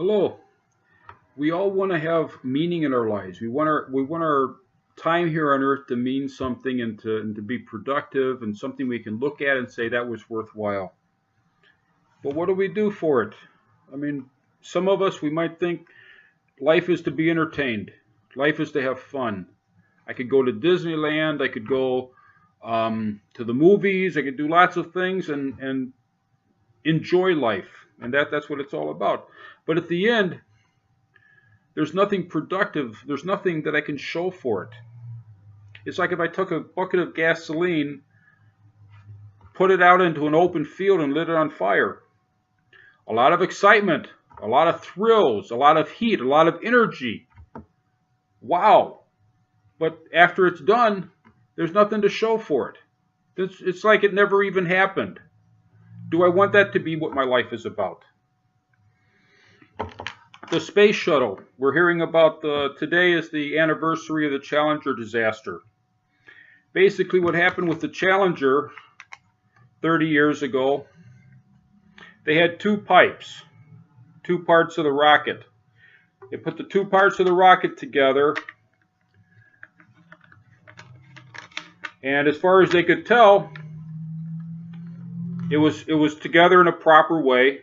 Hello. We all want to have meaning in our lives. We want our time here on earth to mean something and to be productive and something we can look at and say that was worthwhile. But what do we do for it? I mean, some of us we might think life is to be entertained. Life is to have fun. I could go to Disneyland. I could go to the movies. I could do lots of things and enjoy life. And that's what it's all about. But at the end, there's nothing productive. There's nothing that I can show for it. It's like if I took a bucket of gasoline, put it out into an open field and lit it on fire. A lot of excitement, a lot of thrills, a lot of heat, a lot of energy. Wow. But after it's done, there's nothing to show for it. It's like it never even happened. Do I want that to be what my life is about? The space shuttle. We're hearing about today is the anniversary of the Challenger disaster. Basically what happened with the Challenger 30 years ago, they had two pipes, two parts of the rocket. They put the two parts of the rocket together, and as far as they could tell, it was together in a proper way.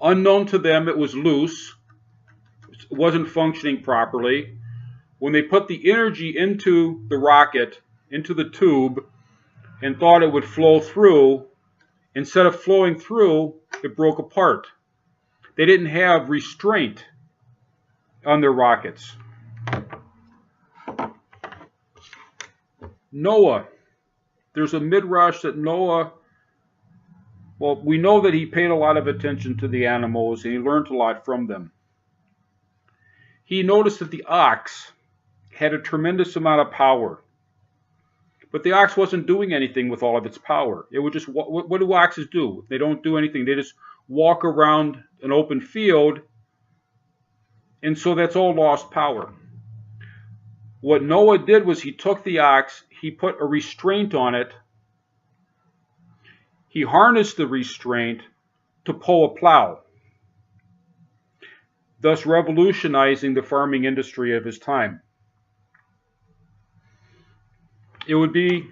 Unknown to them, it was loose. It wasn't functioning properly. When they put the energy into the rocket, into the tube, and thought it would flow through, instead of flowing through, it broke apart. They didn't have restraint on their rockets. Noah. There's a midrash that Noah, well, we know that he paid a lot of attention to the animals and he learned a lot from them. He noticed that the ox had a tremendous amount of power. But the ox wasn't doing anything with all of its power. It would just, what do oxes do? They don't do anything. They just walk around an open field, and so that's all lost power. What Noah did was he took the ox, he put a restraint on it, he harnessed the restraint to pull a plow, thus revolutionizing the farming industry of his time. It would be,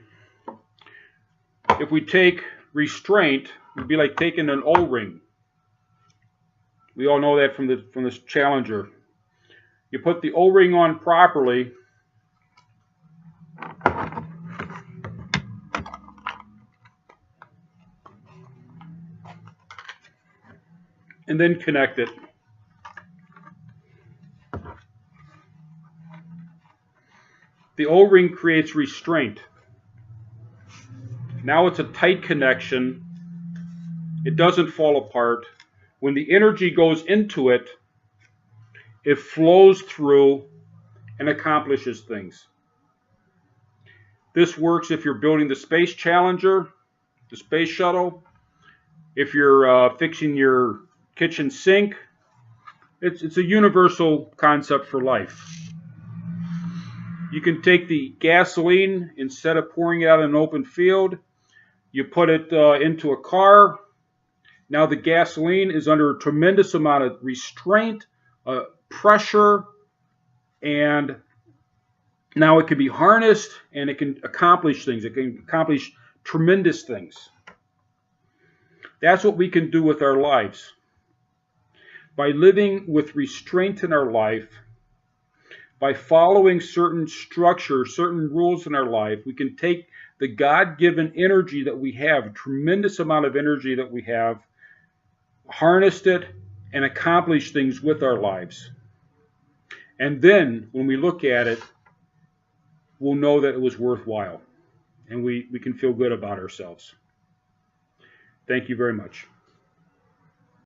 if we take restraint, it would be like taking an O-ring. We all know that from this Challenger. You put the O-ring on properly, and then connect it. The O-ring creates restraint. Now it's a tight connection. It doesn't fall apart. When the energy goes into it, it flows through and accomplishes things. This works if you're building the Space Challenger, the Space Shuttle, if you're fixing your kitchen sink. It's a universal concept for life. You can take the gasoline, instead of pouring it out in an open field, you put it into a car. Now the gasoline is under a tremendous amount of restraint, pressure, and now it can be harnessed and it can accomplish things. It can accomplish tremendous things. That's what we can do with our lives. By living with restraint in our life, by following certain structures, certain rules in our life, we can take the God-given energy that we have, a tremendous amount of energy that we have, harnessed it, and accomplish things with our lives. And then, when we look at it, we'll know that it was worthwhile. And we can feel good about ourselves. Thank you very much.